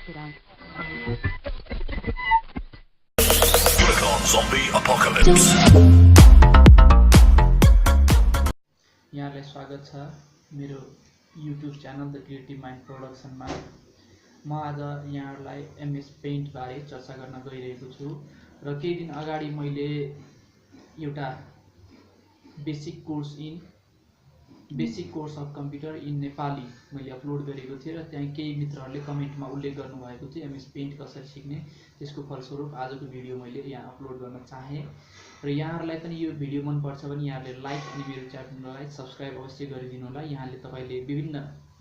it on. Click on Zombie Apocalypse. यहाँलाई स्वागत छ मेरो YouTube channel the creative mind प्रोडक्सनमा। म आज यहाँहरूलाई MS पेन्ट बारे चर्चा गर्न गइरहेको छु र केही दिन अगाडि मैले एउटा basic course of computer in Nepali मैले अपलोड गरेको थिएँ र त्यहाँ केही मित्रहरूले कमेन्टमा उल्लेख गर्नुभएको थियो MS पेन्ट कसरी सिक्ने। त्यसको फलस्वरूप आजको भिडियो मैले यहाँ अपलोड गर्न चाहेँ र यहाँहरूलाई पनि यो भिडियो मन पर्छ भने यहाँहरूले लाइक अनि मेरो च्यानललाई सब्स्क्राइब अवश्य गरिदिनु होला। यहाँले तपाईले विभिन्न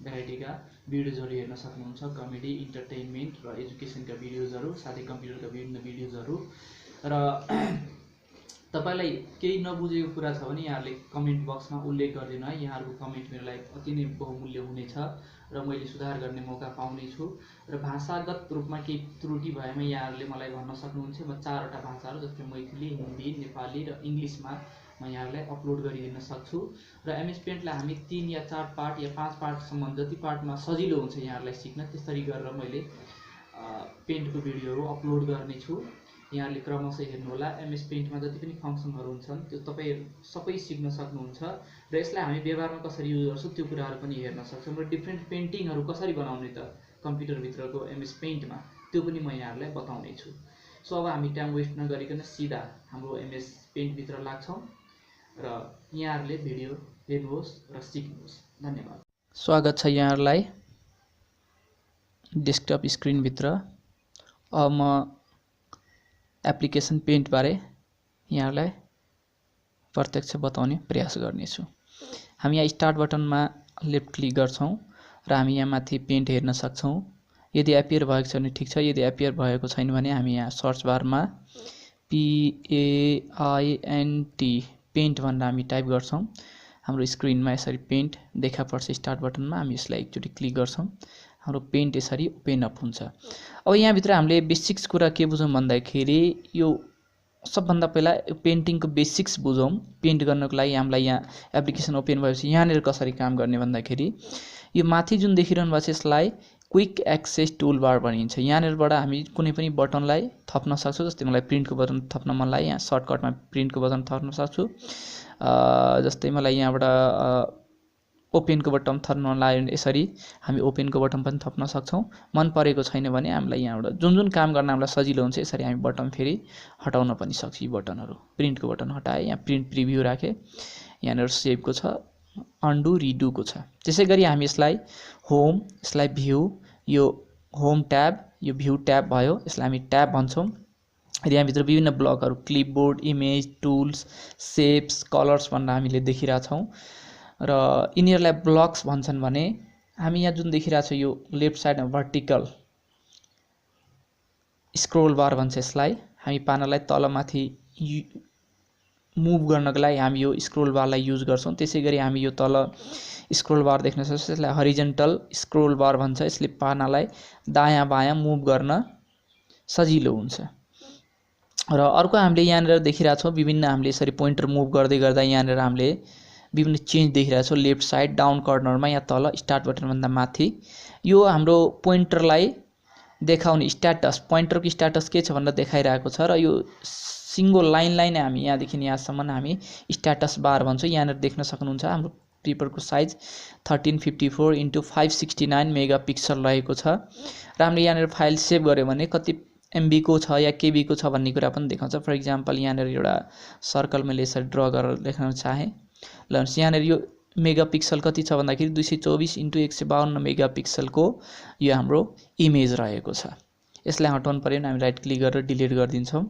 भेराइटीका भिडियोजहरू हेर्न सक्नुहुन्छ, कमेडी, इन्टरटेनमेन्ट र एजुकेसनका भिडियोजहरू, साथै कम्प्युटरका विभिन्न भिडियोजहरू। र तपाईलाई केही नबुझेको कुरा छ भने यहाँहरूले कमेन्ट बक्समा उल्लेख गरिदिनु है। यहाँहरूको कमेन्ट मेरो लागि अति नै बहुमूल्य हुनेछ र मैले सुधार गर्ने मौका पाउने छु र भाषागत रूपमा केही त्रुटि भएमा यहाँहरूले मलाई भन्न सक्नुहुन्छ। म 4वटा भाषाहरू जस्तै मैथिली, हिन्दी, नेपाली र इङ्ग्लिसमा म यहाँहरूलाई अपलोड गरिदिन सक्छु र MS पेन्टलाई हामी 3 या 4 पार्ट या 5 पार्टसम्म जति पार्टमा सजिलो हुन्छ यहाँहरूलाई सिक्न त्यसरी गरेर मैले पेन्टको भिडियोहरू अपलोड गर्नेछु। यहाँले क्रमशः हेर्नु होला। MS पेन्टमा जति पनि फङ्सनहरू हुन्छन् त्यो तपाईहरु सबै सिक्न सक्नुहुन्छ र यसलाई हामी व्यवहारमा कसरी युज गर्छौं त्यो कुराहरू पनि हेर्न सक्छौं र डिफरेन्ट पेन्टिङहरू कसरी बनाउने त कम्प्युटर भित्रको MS पेन्टमा त्यो पनि म यहाँहरूलाई बताउने छु। सो अब हामी टाइम वेस्ट नगरिकन सिधा हाम्रो MS पेन्ट भित्र लाग्छौं र यहाँहरूले भिडियो हेर्नुहोस् र सिक्नुहोस्। धन्यवाद। स्वागत छ यहाँहरूलाई डेस्कटप स्क्रिन भित्र। अब म एप्लिकेसन पेन्ट बारे यहाँलाई प्रत्यक्ष बताउने प्रयास गर्नेछु। हामी यहाँ स्टार्ट बटनमा लेफ्ट क्लिक गर्छौं र हामी यहाँ माथि पेन्ट हेर्न सक्छौं। यदि एपियर भएको छ भने ठीक छ, यदि एपियर भएको छैन भने हामी यहाँ सर्च बारमा PAINT पेन्ट भनेर हामी टाइप गर्छौं। हाम्रो स्क्रिनमा यसरी पेन्ट देखा पर्छ स्टार्ट बटनमा। हामी यसलाई एकचोटी क्लिक गर्छौं, हाम्रो पेन्ट यसरी ओपन अप हुन्छ। अब यहाँ भित्र हामीले बेसिक्स कुरा के बुझौं भन्दाखेरि यो सबभन्दा पहिला पेन्टिङको बेसिक्स बुझौं। पेन्ट गर्नको लागि हामीलाई यहाँ एप्लिकेसन ओपन भएपछि यहाँनिर कसरी काम गर्ने भन्दाखेरि यो माथि जुन देखिरहनु भएको छ यसलाई क्विक एक्सेस टुल बार भनिन्छ। यहाँनिरबाट हामी कुनै पनि बटनलाई थप्न सक्छौं। जस्तै मलाई प्रिन्टको बटन थप्न मन लाग्यो, यहाँ सर्टकटमा प्रिन्टको बटन थप्न सक्छु। जस्तै मलाई यहाँबाट ओपनको बटन थप्न मन लाग्यो भने यसरी हामी ओपनको बटन पनि थप्न सक्छौं। मन परेको छैन भने हामीलाई यहाँबाट जुन काम गर्न हामीलाई सजिलो हुन्छ यसरी हामी बटन फेरि हटाउन पनि सक्छौं। यी बटनहरू प्रिन्टको बटन हटाए, यहाँ प्रिन्ट प्रिभ्यू राखे, यहाँनिर सेभको छ, अन्डु रिडुको छ। त्यसैगरी हामी यसलाई होम, यसलाई भ्यू, यो होम ट्याब, यो भ्यू ट्याब भयो, यसलाई हामी ट्याब भन्छौं। र यहाँ भित्र विभिन्न ब्लकहरू clipboard, image, tools, shapes, colours भनेर हामीले देखिरा छौं र यिनीहरुलाई ब्लक्स भन्छन् भने हामी यहाँ जुन देखिरा छ यो लेफ्ट साइडमा भर्टिकल स्क्रोल बार भन्छ यसलाई। हामी पानालाई तलमाथि मुभ गर्नको लागि हामी यो स्क्रोल बारलाई युज गर्छौं। त्यसैगरी हामी यो तल स्क्रोल बार देख्न सक्छौं, यसलाई हरिजन्टल स्क्रोल बार भन्छ। यसले पानालाई दायाँ बायाँ मुभ गर्न सजिलो हुन्छ। र अर्को हामीले यहाँनिर देखिरा छौं विभिन्न हामीले यसरी पोइन्टर मुभ गर्दै गर्दा यहाँनिर हामीले विभिन्न चेन्ज देखिरहेको छ। लेफ्ट साइड डाउन कर्नरमा यहाँ तल स्टार्ट बटन भन्दा माथि यो हाम्रो पोइन्टरलाई देखाउने स्ट्याटस, पोइन्टरको स्ट्याटस के छ भनेर देखाइरहेको छ र यो सिंगल लाइनलाई नै हामी यहाँदेखि यहाँसम्म हामी स्ट्याटस बार भन्छौं। यहाँनिर देख्न सक्नुहुन्छ हाम्रो पेपरको साइज 1354x569 मेगापिक्सल रहेको छ र हामीले यहाँनिर फाइल सेभ गर्यो भने कति MB को छ या KB को छ भन्ने कुरा पनि देखाउँछ। फर एक्जाम्पल यहाँनिर एउटा सर्कल मैले यसरी ड्रा गरेर देखाउन चाहे। ल यहाँनिर यो मेगापिक्सल कति छ भन्दाखेरि 224x152 मेगापिक्सलको यो हाम्रो इमेज रहेको छ। यसलाई हटाउनु पर्यो भने हामी राइट क्लिक गरेर डिलिट गरिदिन्छौं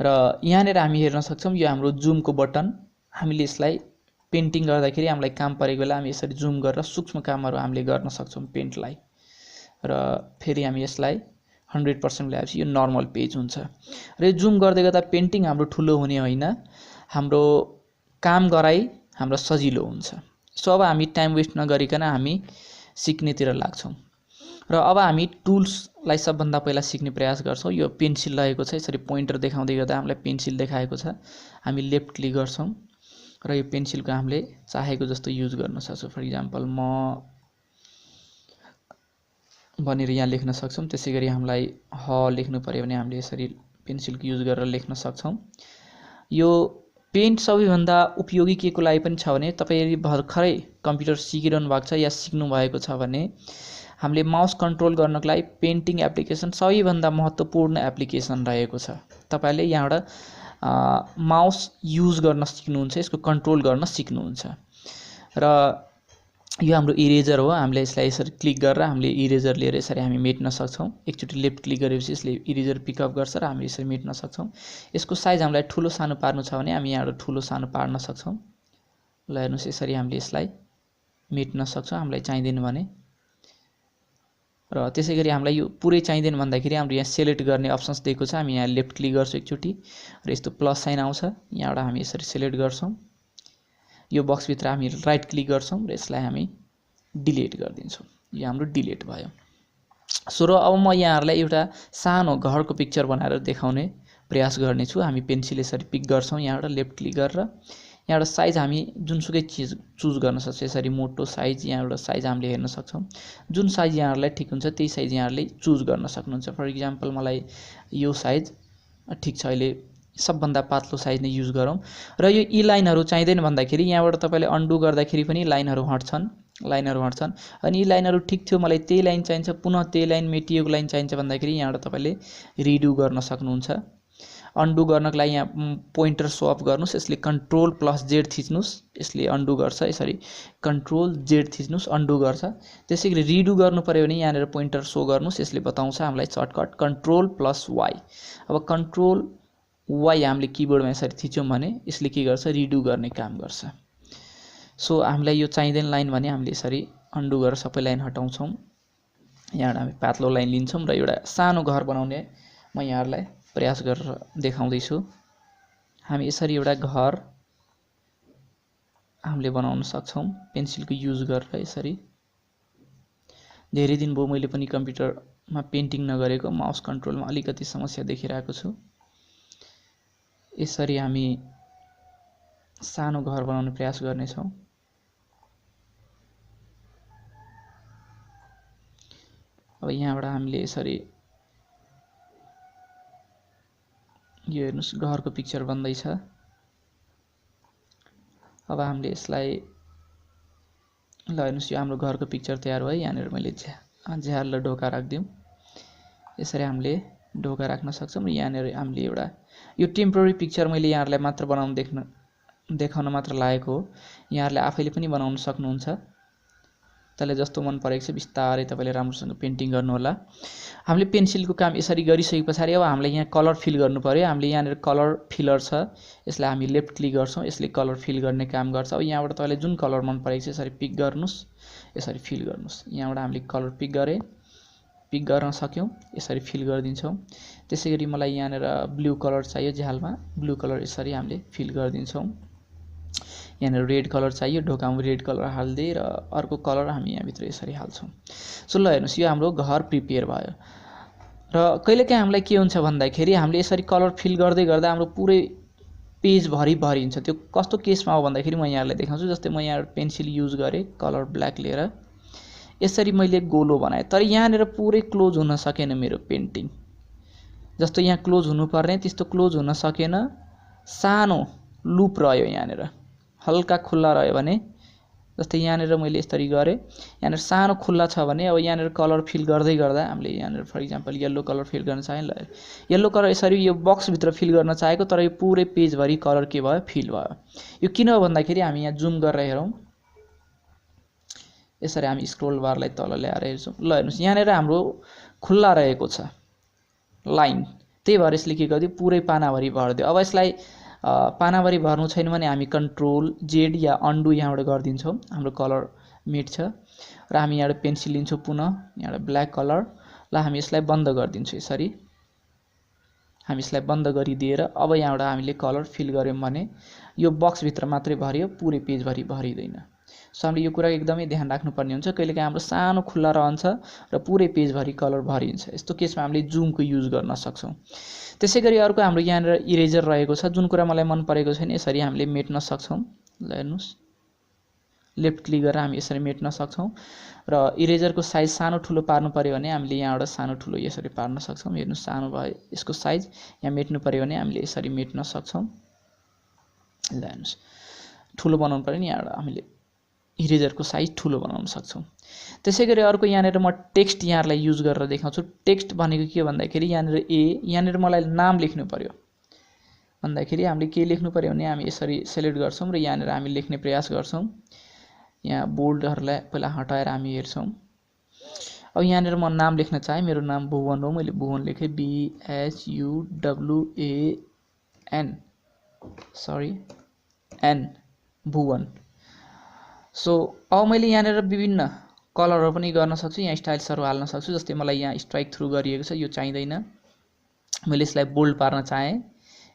र यहाँनिर हामी हेर्न सक्छौं यो हाम्रो जुमको बटन। हामीले यसलाई पेन्टिङ गर्दाखेरि हामीलाई काम परेको बेला हामी यसरी जुम गरेर सूक्ष्म कामहरू हामीले गर्न सक्छौं पेन्टलाई र फेरि हामी यसलाई 100% ल्याएपछि यो नर्मल पेज हुन्छ र यो जुम गर्दै गर्दा पेन्टिङ हाम्रो ठुलो हुने होइन, हाम्रो काम गराइ हाम्रो सजिलो हुन्छ। सो अब हामी टाइम वेस्ट नगरिकन हामी सिक्नेतिर लाग्छौं र अब हामी टुल्सलाई सबभन्दा पहिला सिक्ने प्रयास गर्छौं। यो पेन्सिल रहेको छ, यसरी पोइन्टर देखाउँदै गर्दा हामीलाई पेन्सिल देखाएको छ। हामी लेफ्ट क्लिक गर्छौं र यो पेन्सिलको हामीले चाहेको जस्तो युज गर्न सक्छौं। फर एक्जाम्पल म भनेर यहाँ लेख्न सक्छौं। त्यसैगरी हामीलाई ह लेख्नु पर्यो भने हामीले यसरी पेन्सिलको युज गरेर लेख्न सक्छौं। यो पेन्ट सबैभन्दा उपयोगी के को लागि पनि छ भने तपाई यदि भर्खरै कम्प्युटर सिकिरहनु भएको छ या सिक्नु भएको छ भने हामीले माउस कन्ट्रोल गर्नको लागि पेन्टिङ एप्लिकेसन सबैभन्दा महत्त्वपूर्ण एप्लिकेसन रहेको छ। तपाईले यहाँबाट माउस युज गर्न सिक्नुहुन्छ, यसको कन्ट्रोल गर्न सिक्नुहुन्छ। र यो हाम्रो इरेजर हो। हामीले यसलाई यसरी क्लिक गरेर हामीले इरेजर लिएर यसरी हामी मेट्न सक्छौं। एकचोटी लेफ्ट क्लिक गरेपछि यसले इरेजर पिकअप गर्छ र हामी यसरी मेट्न सक्छौं। यसको साइज हामीलाई ठुलो सानो पार्नु छ भने हामी यहाँबाट ठुलो सानो पार्न सक्छौं। ल हेर्नुस् यसरी हामीले यसलाई मेट्न सक्छौं हामीलाई चाहिदैन भने। र त्यसैगरी हामीलाई यो पुरै चाहिदैन भन्दाखेरि हाम्रो यहाँ सिलेक्ट गर्ने अप्सन्स दिएको छ। हामी यहाँ लेफ्ट क्लिक गर्छौं एकचोटी र यस्तो प्लस साइन आउँछ। यहाँबाट हामी यसरी सिलेक्ट गर्छौं। यो बक्स भित्र हामी राइट क्लिक गर्छौं र यसलाई हामी डिलिट गरिदिन्छौं। यो हाम्रो डिलिट भयो। सो र अब म यहाँहरुलाई एउटा सानो घरको पिक्चर बनाएर देखाउने प्रयास गर्ने छु। हामी पेन्सिल यसरी पिक गर्छौं यहाँबाट लेफ्ट क्लिक गरेर यहाँबाट साइज हामी जुनसुकै चीज चुज गर्न सक्छौं। यसरी मोटो साइज यहाँबाट साइज हामीले हेर्न सक्छौं। जुन साइज यहाँहरुलाई ठिक हुन्छ त्यही साइज यहाँहरुले चुज गर्न सक्नुहुन्छ। फर एक्जाम्पल मलाई यो साइज ठिक छ, अहिले सबभन्दा पातलो साइज नै युज गरौँ। र यो ई लाइनहरु चाहिदैन भन्दाखेरि यहाँबाट तपाईले अन्डु गर्दाखेरि पनि लाइनहरु हट्छन् अनि यी लाइनहरु ठिक थियो मलाई त्यही लाइन चाहिन्छ, पुनः त्यही लाइन मेटिएको लाइन चाहिन्छ भन्दाखेरि यहाँबाट तपाईले रिडु गर्न सक्नुहुन्छ। अन्डु गर्नको लागि यहाँ पोइन्टर सो अप गर्नुस्, यसले कन्ट्रोल प्लस जेड थिच्नुस्, यसले अन्डु गर्छ। यसरी कन्ट्रोल जेड थिच्नुस् अन्डु गर्छ। त्यसैगरी रिडु गर्नु पर्यो भने यहाँनेर पोइन्टर सो गर्नुस्, यसले बताउँछ हामीलाई सर्टकट कन्ट्रोल प्लस वाई। अब कन्ट्रोल वाई हामीले किबोर्डमा यसरी थिच्यौं भने यसले के गर्छ रिडु गर्ने काम गर्छ। सो हामीलाई यो चाहिदैन लाइन भने हामीले यसरी अन्डु गरेर सबै लाइन हटाउँछौं। यहाँबाट हामी पातलो लाइन लिन्छौं र एउटा सानो घर बनाउने म यहाँहरुलाई प्रयास गरेर देखाउँदै छु। हामी यसरी एउटा घर हामीले बनाउन सक्छौं पेन्सिलको युज गरेर। यसरी धेरै दिन भयो मैले पनि कम्प्युटरमा पेन्टिङ नगरेको, माउस कन्ट्रोलमा अलिकति समस्या देखिरहेको छु। यसरी हामी सानो घर बनाउने प्रयास गर्ने छौं। अब यहाँबाट हामीले यसरी यो हेर्नुस् घरको पिक्चर बन्दै छ। अब हामीले यसलाई ल हेर्नुस् यो हाम्रो घरको पिक्चर तयार भयो। यहाँनेर मैले झ्याल र ढोका राख्दियौं। यसरी हामीले ढोका राख्न सक्छौं। र यहाँनेर हामीले एउटा यो टेम्पररी पिक्चर मैले यहाँहरुलाई मात्र बनाउन देखाउन मात्र लागेको हो। यहाँहरुले आफैले पनि बनाउन सक्नुहुन्छ। तपाईलाई जस्तो मन परेको छ बिस्तारै तपाईले राम्रोसँग पेन्टिङ गर्नु होला। हामीले पेन्सिलको काम यसरी गरिसकेपछि अब हामीले यहाँ कलर फिल गर्नु पर्यो। हामीले यहाँनेर कलर फिलर छ, यसलाई हामी लेफ्ट क्लिक गर्छौं, यसले कलर फिल गर्ने काम गर्छ। अब यहाँबाट तपाईलाई जुन कलर मन परेको छ यसरी पिक गर्नुस्, यसरी फिल गर्नुस्। यहाँबाट हामीले कलर पिक गर्न सक्यौं, यसरी फिल गरिदिन्छौं। त्यसैगरी मलाई यहाँनेर ब्लू कलर चाहियो झ्यालमा, ब्लू कलर यसरी हामीले फिल गरिदिन्छौं। यहाँनेर रेड कलर चाहियो, ढोकामा रेड कलर हाल्दै र अर्को कलर हामी यहाँ भित्र यसरी हाल्छौं। सो ल हेर्नुस् यो हाम्रो घर प्रिपेयर भयो। र कहिलेकाहीँ हामीलाई के हुन्छ भन्दाखेरि हामीले यसरी कलर फिल गर्दै गर्दा हाम्रो पुरै पेज भरिन्छ। त्यो कस्तो केसमा हो भन्दाखेरि म यहाँहरुलाई देखाउँछु। जस्तै म यहाँ पेन्सिल युज गरे कलर ब्ल्याक लिएर यसरी मैले गोलो बनाए, तर यहाँनेर पुरै क्लोज हुन सकेन मेरो पेन्टिङ। जस्तो यहाँ क्लोज हुनुपर्ने त्यस्तो क्लोज हुन सकेन, सानो लुप रह्यो। यहाँनेर हल्का खुल्ला रह्यो भने जस्तै यहाँनेर मैले यसरी गरे, यहाँनेर सानो खुल्ला छ भने अब यहाँनेर कलर फिल गर्दै गर्दा हामीले यहाँनेर for example yellow colour fill गर्न चाहे, येलो कलर यसरी यो बक्स भित्र फिल गर्न चाहेको तर यो पुरै पेज भरि कलर के भयो फिल भयो। यो किन हो भन्दाखेरि हामी यहाँ जुम गरेर हेरौं, यसरी हामी स्क्रोल बारलाई तल ल्याएर हेर्छौं। ल हेर्नुस् यहाँनेर हाम्रो खुल्ला रहेको छ लाइन, त्यही भएर यसले के गर्दियो पुरै पानाभरि भर्दियो। अब यसलाई पानाभरि भर्नु छैन भने हामी कन्ट्रोल जेड या अन्डु यहाँबाट गर्दिन्छौं। हाम्रो कलर मेट छ र हामी यहाँबाट पेन्सिल लिन्छौं, पुनः यहाँबाट ब्ल्याक कलर। ल हामी यसलाई बन्द गरिदिन्छौं। यसरी हामी यसलाई बन्द गरिदिएर अब यहाँबाट हामीले कलर फिल गर्यौं भने यो बक्स भित्र मात्रै भरियो, पुरै पेज भरि भरिदैन। सो हामीले यो कुरा एकदमै ध्यान राख्नुपर्ने हुन्छ। कहिलेकाहीँ हाम्रो सानो खुल्ला रहन्छ र पुरै पेज भरि कलर भरिन्छ। यस्तो केसमा हामीले जुमको युज गर्न सक्छौं। त्यसैगरी अर्को हाम्रो यहाँनेर इरेजर रहेको छ। जुन कुरा मलाई मन परेको छैन यसरी हामीले मेट्न सक्छौं। ल हेर्नुस् लेफ्ट क्लिक गरेर हामी यसरी मेट्न सक्छौँ र इरेजरको साइज सानो ठुलो पार्नु पर्यो भने हामीले यहाँबाट सानो ठुलो यसरी पार्न सक्छौँ। हेर्नु सानो भयो यसको साइज, यहाँ मेट्नु पर्यो भने हामीले यसरी मेट्न सक्छौँ। ल हेर्नुस् ठुलो बनाउनु पर्यो नि यहाँबाट हामीले इरेजरको साइज ठुलो बनाउन सक्छौँ। त्यसैगरी अर्को यहाँनिर म टेक्स्ट यहाँलाई युज गरेर देखाउँछु। टेक्स्ट भनेको के भन्दाखेरि यहाँनिर यहाँनिर मलाई नाम लेख्नु पर्यो भन्दाखेरि हामीले के लेख्नु पर्यो भने हामी यसरी सेलेक्ट गर्छौँ र यहाँनिर हामी लेख्ने प्रयास गर्छौँ। यहाँ बोल्डहरूलाई पहिला हटाएर हामी हेर्छौँ। अब यहाँनिर म नाम लेख्न चाहे, मेरो नाम भुवन हो, मैले भुवन लेखेँ, BHUWAN भुवन। सो अब मैले यहाँनिर विभिन्न कलरहरू पनि गर्न सक्छु, यहाँ स्टाइल्सहरू हाल्न सक्छु। जस्तै मलाई यहाँ स्ट्राइक थ्रु गरिएको छ, यो चाहिँदैन, मैले यसलाई बोल्ड पार्न चाहेँ,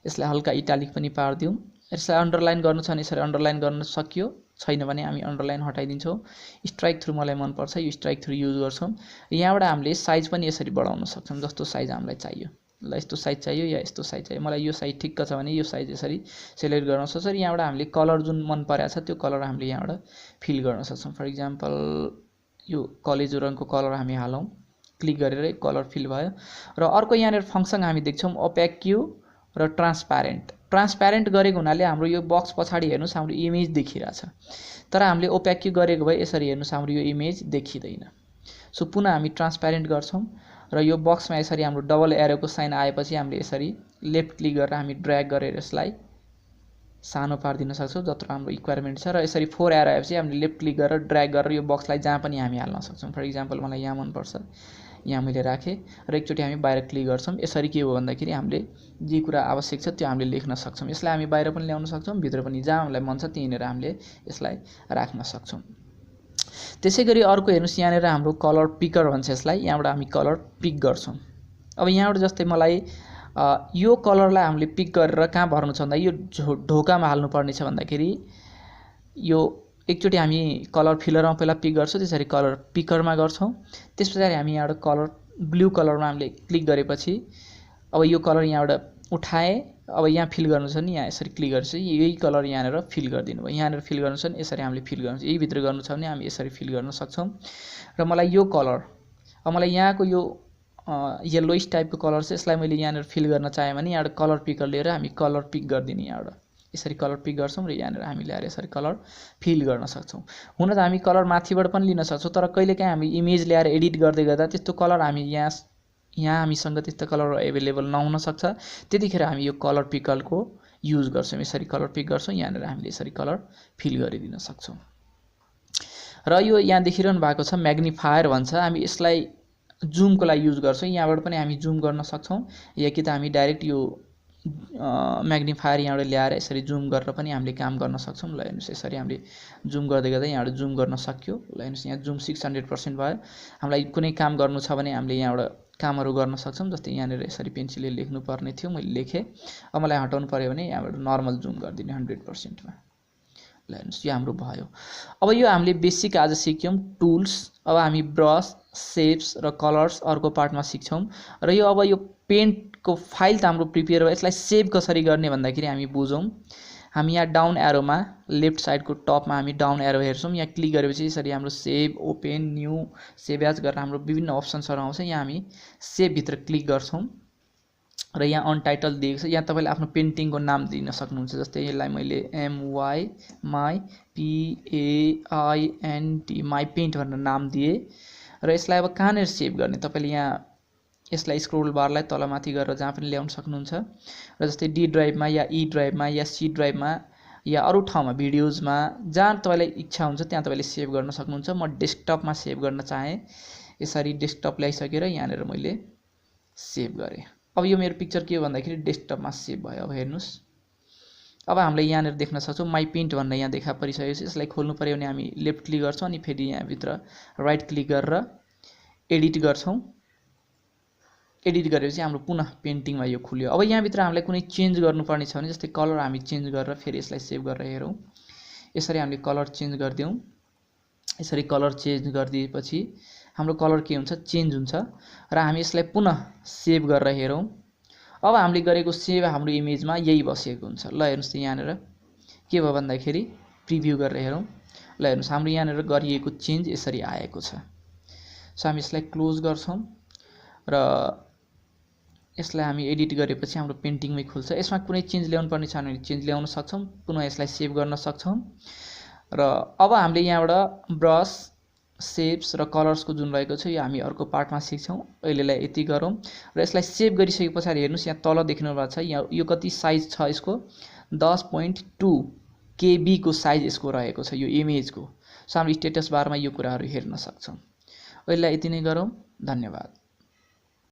यसलाई हल्का इटालिक पनि पारिदिउँ। यसलाई अन्डरलाइन गर्नु छ भने यसरी अन्डरलाइन गर्न सकियो, छैन भने हामी अन्डरलाइन हटाइदिन्छौँ। स्ट्राइक थ्रु मलाई मनपर्छ, यो स्ट्राइक थ्रु युज गर्छौँ। यहाँबाट हामीले साइज पनि यसरी बढाउन सक्छौँ, जस्तो साइज हामीलाई चाहियो। ल यस्तो साइज चाहियो या यस्तो साइज चाहियो, मलाई यो साइज ठिक्क छ भने यो साइज यसरी सेलेक्ट गर्न सक्छौँ। यहाँबाट हामीले कलर जुन मन परेको छ त्यो कलर हामीले यहाँबाट फिल गर्न सक्छौँ। फर इक्जाम्पल यो कलेजो रङको कलर हामी हालौँ, क्लिक गरेर कलर फिल भयो। र अर्को यहाँनिर फङ्सन हामी देख्छौँ ओपेक्यू र ट्रान्सप्यारेन्ट। ट्रान्सप्यारेन्ट गरेको हुनाले हाम्रो यो बक्स पछाडि हेर्नुस् हाम्रो इमेज देखिरहेछ, तर हामीले ओपेक्यू गरेको भए यसरी हेर्नुस् हाम्रो यो इमेज देखिँदैन। सो पुनः हामी ट्रान्सप्यारेन्ट गर्छौँ र यो बक्समा यसरी हाम्रो डबल एरोको साइन आएपछि हामीले यसरी लेफ्ट क्लिक गरेर हामी ड्र्याग गरेर यसलाई सानो पारिदिन सक्छौँ जत्रो हाम्रो रिक्वायरमेन्ट छ। र यसरी 4 एरो आएपछि हामीले लेफ्ट क्लिक गरेर ड्र्याग गरेर यो बक्सलाई जहाँ पनि हामी हाल्न सक्छौँ। फर इक्जाम्पल मलाई यहाँ मनपर्छ, यहाँ मैले राखेँ र एकचोटि हामी बाहिर क्लिक गर्छौँ। यसरी के हो भन्दाखेरि हामीले जे कुरा आवश्यक छ त्यो हामीले लेख्न सक्छौँ। यसलाई हामी बाहिर पनि ल्याउन सक्छौँ, भित्र पनि, जहाँ हामीलाई मन छ त्यहीँनिर हामीले यसलाई राख्न सक्छौँ। त्यसैगरी अर्को हेर्नुस् यहाँनिर हाम्रो कलर पिकर भन्छ यसलाई, यहाँबाट हामी कलर पिक गर्छौँ। अब यहाँबाट जस्तै मलाई यो कलरलाई हामीले पिक गरेर कहाँ भर्नु छ भन्दा यो ढोकामा हाल्नुपर्ने छ भन्दाखेरि यो एकचोटि हामी कलर फिलरमा पहिला पिक गर्छौँ, त्यसरी कलर पिकरमा गर्छौँ। त्यस पछाडि हामी यहाँबाट कलर ब्लू कलरमा हामीले क्लिक गरेपछि अब यो कलर यहाँबाट उठाएँ, अब यहाँ फिल गर्नु छ नि यहाँ यसरी क्लिक गरेपछि यही कलर यहाँनिर फिल गरिदिनु भयो। यहाँनिर फिल गर्नु छ नि यसरी हामीले फिल गर्नु, यही भित्र गर्नु छ भने हामी यसरी फिल गर्न सक्छौँ। र मलाई यो कलर, अब मलाई यहाँको यो येल्लोइस टाइपको कलर छ, यसलाई मैले यहाँनिर फिल गर्न चाहेँ भने यहाँबाट कलर पिकर लिएर हामी कलर पिक गरिदिने, यहाँबाट यसरी कलर पिक गर्छौँ र यहाँनिर हामी ल्याएर यसरी कलर फिल गर्न सक्छौँ। हुन त हामी कलर माथिबाट पनि लिन सक्छौँ, तर कहिलेकाहीँ हामी इमेज ल्याएर एडिट गर्दै गर्दा त्यस्तो कलर हामी यहाँ हामीसँग त्यस्तो कलर एभाइलेबल नहुन सक्छ, त्यतिखेर हामी यो कलर पिकरको युज गर्छौँ। यसरी कलर पिक गर्छौँ, यहाँनिर हामीले यसरी कलर फिल गरिदिन सक्छौँ। र यो यहाँ देखिरहनु भएको छ म्याग्निफायर भन्छ, हामी यसलाई जुमको लागि युज गर्छौँ। यहाँबाट पनि हामी जुम गर्न सक्छौँ या कि त हामी डाइरेक्ट यो म्याग्निफायर यहाँबाट ल्याएर यसरी जुम गरेर पनि हामीले काम गर्न सक्छौँ। ल हेर्नुहोस् यसरी हामीले जुम गर्दै गर्दै यहाँबाट जुम गर्न सक्यो। ल हेर्नुहोस् यहाँ जुम 600% भयो। हामीलाई कुनै काम गर्नु छ भने हामीले यहाँबाट कामहरू गर्न सक्छौँ। जस्तै यहाँनिर यसरी पेन्सिलले लेख्नु पर्ने थियो, मैले लेखेँ, अब मलाई हटाउनु पर्यो भने यहाँबाट नर्मल जुम गरिदिने 100%मा। ल हेर्नुहोस् यो हाम्रो भयो। अब यो हामीले बेसिक आज सिक्यौँ टुल्स। अब हामी ब्रस, सेप्स र कलर्स अर्को पार्टमा सिक्छौँ। र यो अब यो पेन्टको फाइल त हाम्रो प्रिपेयर भयो, यसलाई सेभ कसरी गर्ने भन्दाखेरि हामी बुझौँ। हामी यहाँ डाउन एरोमा लेफ्ट साइडको टपमा हामी डाउन एरो हेर्छौँ, यहाँ क्लिक गरेपछि यसरी हाम्रो save, open, new, save as गरेर हाम्रो विभिन्न अप्सन्सहरू आउँछ। यहाँ हामी सेभभित्र क्लिक गर्छौँ र यहाँ अनटाइटल दिएको छ, यहाँ तपाईँले आफ्नो पेन्टिङको नाम दिन सक्नुहुन्छ। जस्तै यसलाई मैले MYPAINT माई पेन्ट भनेर नाम दिएँ र यसलाई अब कहाँनिर सेभ गर्ने, तपाईँले यहाँ यसलाई स्क्रोल बारलाई तलमाथि गरेर जहाँ पनि ल्याउन सक्नुहुन्छ। र जस्तै डी ड्राइभमा या ई ड्राइभमा या सी ड्राइभमा या अरू ठाउँमा भिडियोजमा जहाँ तपाईँलाई इच्छा हुन्छ त्यहाँ तपाईँले सेभ गर्न सक्नुहुन्छ। म डेस्कटपमा सेभ गर्न चाहेँ, यसरी डेस्कटप ल्याइसकेर यहाँनिर मैले सेभ गरेँ। अब यो मेरो पिक्चर के हो भन्दाखेरि डेस्कटपमा सेभ भयो। अब हेर्नुहोस् अब हामीले यहाँनिर देख्न सक्छौँ माई पेन्ट भनेर यहाँ देखा परिसकेको छ। यसलाई खोल्नु पऱ्यो भने हामी लेफ्ट क्लिक गर्छौँ अनि फेरि यहाँभित्र राइट क्लिक गरेर एडिट गर्छौँ। एडिट गरेपछि हाम्रो पुनः पेन्टिङमा यो खुल्यो। अब यहाँभित्र हामीलाई कुनै चेन्ज गर्नुपर्ने छ भने जस्तै कलर हामी चेन्ज गरेर फेरि यसलाई सेभ गरेर हेरौँ, यसरी हामीले कलर चेन्ज गरिदिउँ। यसरी कलर चेन्ज गरिदिएपछि हाम्रो कलर के हुन्छ, चेन्ज हुन्छ र हामी यसलाई पुनः सेभ गरेर हेरौँ। अब हामीले गरेको सेभ हाम्रो इमेजमा यही बसेको हुन्छ। ल हेर्नुहोस् त यहाँनिर के भयो भन्दाखेरि प्रिभ्यू गरेर हेरौँ। ल हेर्नुहोस् हाम्रो यहाँनिर गरिएको चेन्ज यसरी आएको छ। सो हामी यसलाई क्लोज गर्छौँ र यसलाई हामी एडिट गरेपछि हाम्रो पेन्टिङमै खुल्छ। यसमा कुनै चेन्ज ल्याउनु पर्ने छ भने चेन्ज ल्याउन सक्छौँ, पुनः यसलाई सेभ गर्न सक्छौँ। र अब हामीले यहाँबाट ब्रस, सेप्स र कलर्सको जुन रहेको छ यो हामी अर्को पार्टमा सिक्छौँ। अहिलेलाई यति गरौँ र यसलाई सेभ गरिसके पछाडि हेर्नुहोस् यहाँ तल देख्नु भएको छ, यहाँ यो कति साइज छ, यसको 10.2 KB को साइज यसको रहेको छ यो इमेजको। सो हामी स्टेटस बारमा यो कुराहरू हेर्न सक्छौँ। अहिलेलाई यति नै गरौँ। धन्यवाद।